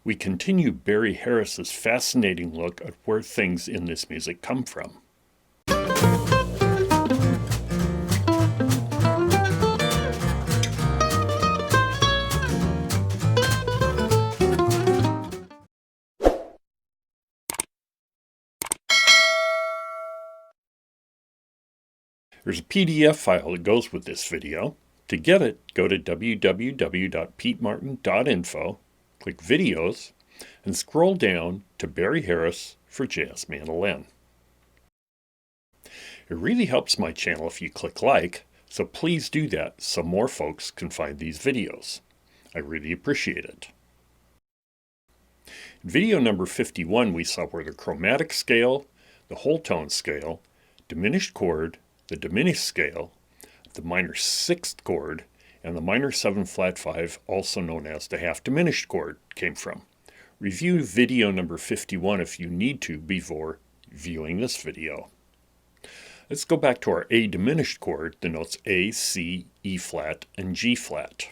we continue Barry Harris's fascinating look at where things in this music come from. There's a PDF file that goes with this video. To get it, go to www.petemartin.info, click Videos, and scroll down to Barry Harris for Jazz Mandolin. It really helps my channel if you click like, so please do that so more folks can find these videos. I really appreciate it. In video number 51, we saw where the chromatic scale, the whole tone scale, diminished chord, the diminished scale, the minor sixth chord, and the minor 7 flat 5, also known as the half diminished chord, came from. Review video number 51 if you need to before viewing this video. Let's go back to our A diminished chord, the notes A, C, E flat, and G flat.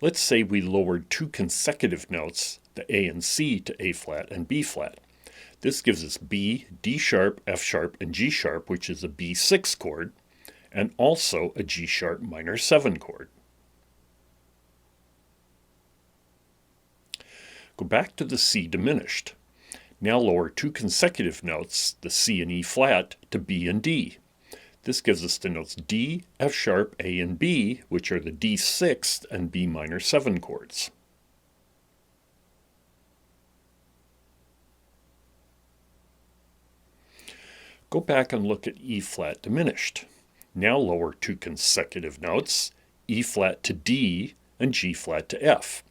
Let's say we lowered two consecutive notes, the A and C, to A flat and B flat. This gives us B, D sharp, F sharp, and G sharp, which is a B6 chord, and also a G sharp minor 7 chord. Go back to the C diminished. Now lower two consecutive notes, the C and E flat, to B and D. This gives us the notes D, F sharp, A, and B, which are the D6 and B minor 7 chords. Go back and look at E flat diminished. Now lower two consecutive notes, E flat to D and G flat to F.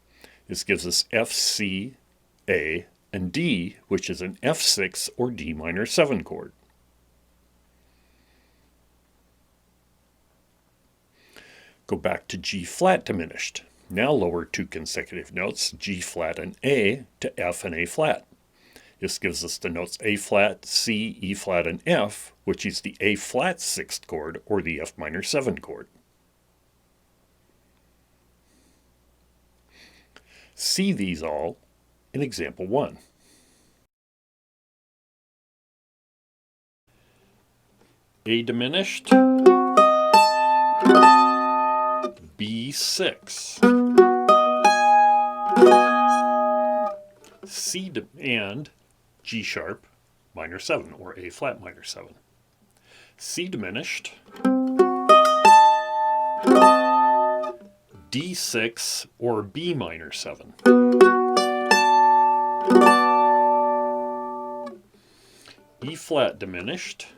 This gives us F, C, A, and D, which is an F6 or D minor 7 chord. Go back to G flat diminished. Now lower two consecutive notes, G flat and A, to F and A flat. This gives us the notes A flat, C, E flat, and F, which is the A flat 6th chord or the F minor 7 chord. See these all in example 1. A diminished, B6, C and G sharp minor 7 or A flat minor 7. C diminished, D6 or B minor 7. E flat diminished,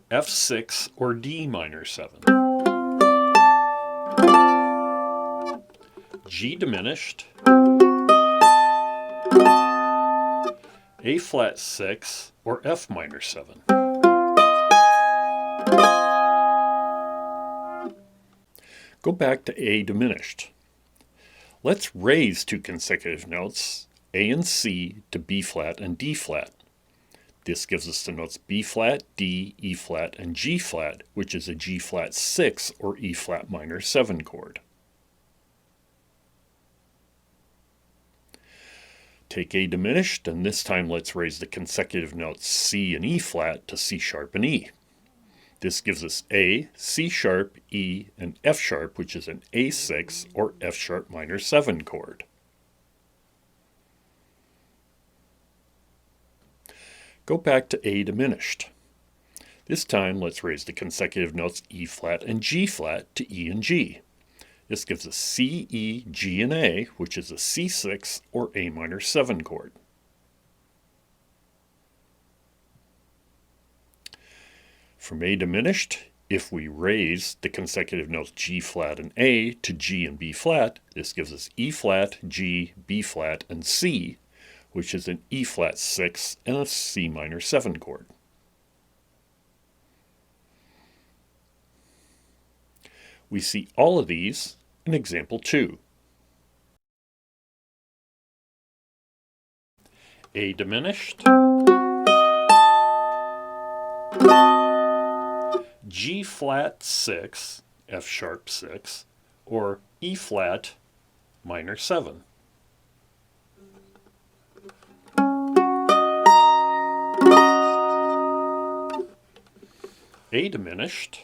F6 or D minor 7. G diminished, A flat 6 or F minor 7. Go back to A diminished. Let's raise two consecutive notes, A and C, to B flat and D flat. This gives us the notes B flat, D, E flat, and G flat, which is a G flat 6 or E flat minor 7 chord. Take A diminished, and this time let's raise the consecutive notes C and E flat to C sharp and E. This gives us A, C sharp, E, and F sharp, which is an A6 or F sharp minor 7 chord. Go back to A diminished. This time let's raise the consecutive notes E flat and G flat to E and G. This gives us C, E, G, and A, which is a C6 or A minor 7 chord. From A diminished, if we raise the consecutive notes G flat and A to G and B flat, this gives us E flat, G, B flat, and C, which is an E flat 6 and a C minor 7 chord. We see all of these in example 2. A diminished, G flat 6, F sharp 6, or E flat minor 7. A diminished,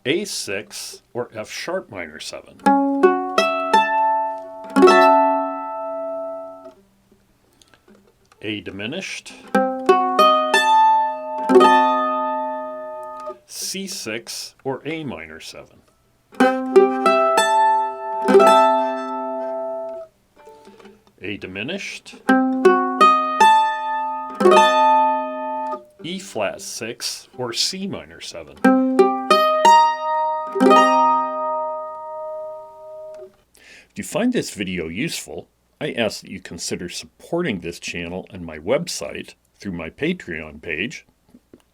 A6 or F sharp minor 7. A diminished, C6 or A minor 7. A diminished, E flat 6 or C minor 7. If you find this video useful, I ask that you consider supporting this channel and my website through my Patreon page,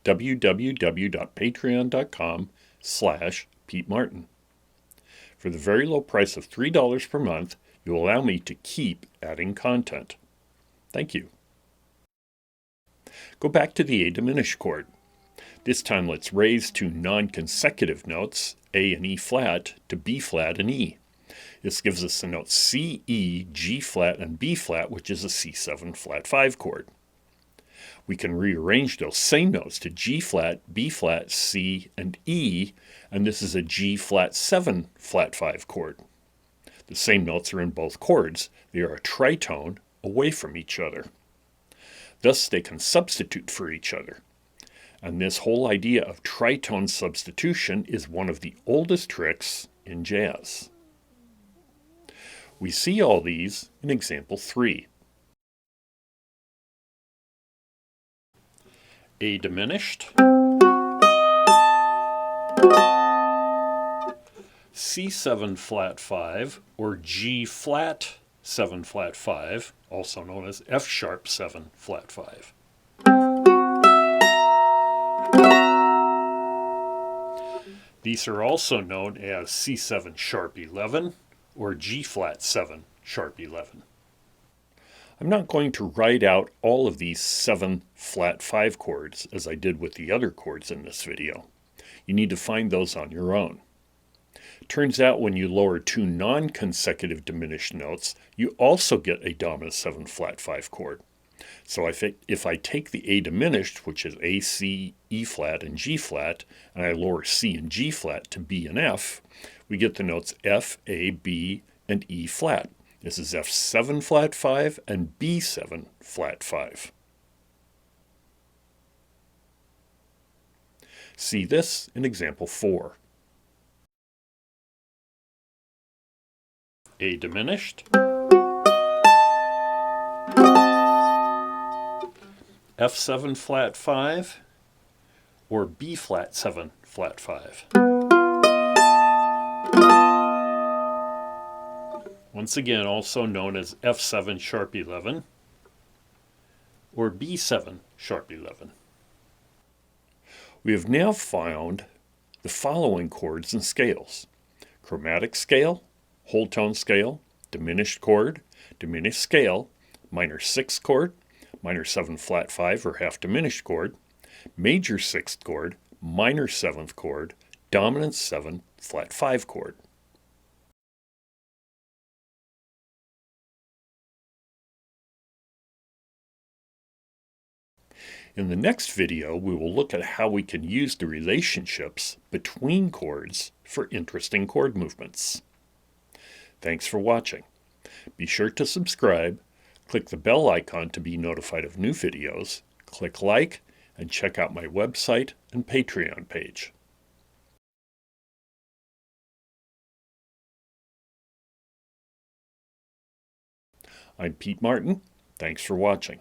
www.patreon.com/PeteMartin. For the very low price of $3 per month, you allow me to keep adding content. Thank you. Go back to the A diminished chord. This time let's raise two non-consecutive notes, A and E flat, to B flat and E. This gives us the notes C, E, G flat, and B flat, which is a C7 flat 5 chord. We can rearrange those same notes to G flat, B flat, C, and E, and this is a G flat 7 flat 5 chord. The same notes are in both chords. They are a tritone away from each other. Thus, they can substitute for each other. And this whole idea of tritone substitution is one of the oldest tricks in jazz. We see all these in example 3. A diminished, C7 flat 5 or G flat 7 flat 5, also known as F sharp 7 flat 5. These are also known as C7 sharp 11 or G flat 7 sharp 11. I'm not going to write out all of these 7 flat 5 chords as I did with the other chords in this video. You need to find those on your own. Turns out when you lower two non-consecutive diminished notes, you also get a dominant 7 flat 5 chord. So if I take the A diminished, which is A, C, E flat, and G flat, and I lower C and G flat to B and F, we get the notes F, A, B, and E flat. This is F7 flat 5 and B7 flat 5. See this in example 4. A diminished, F7 flat 5 or B flat 7 flat 5. Once again, also known as F7 sharp 11 or B7 sharp 11. We have now found the following chords and scales: chromatic scale, whole tone scale, diminished chord, diminished scale, minor 6th chord, minor 7 flat 5 or half diminished chord, major 6th chord, minor 7th chord, dominant 7 flat 5 chord. In the next video, we will look at how we can use the relationships between chords for interesting chord movements. Thanks for watching. Be sure to subscribe, click the bell icon to be notified of new videos, click like, and check out my website and Patreon page. I'm Pete Martin. Thanks for watching.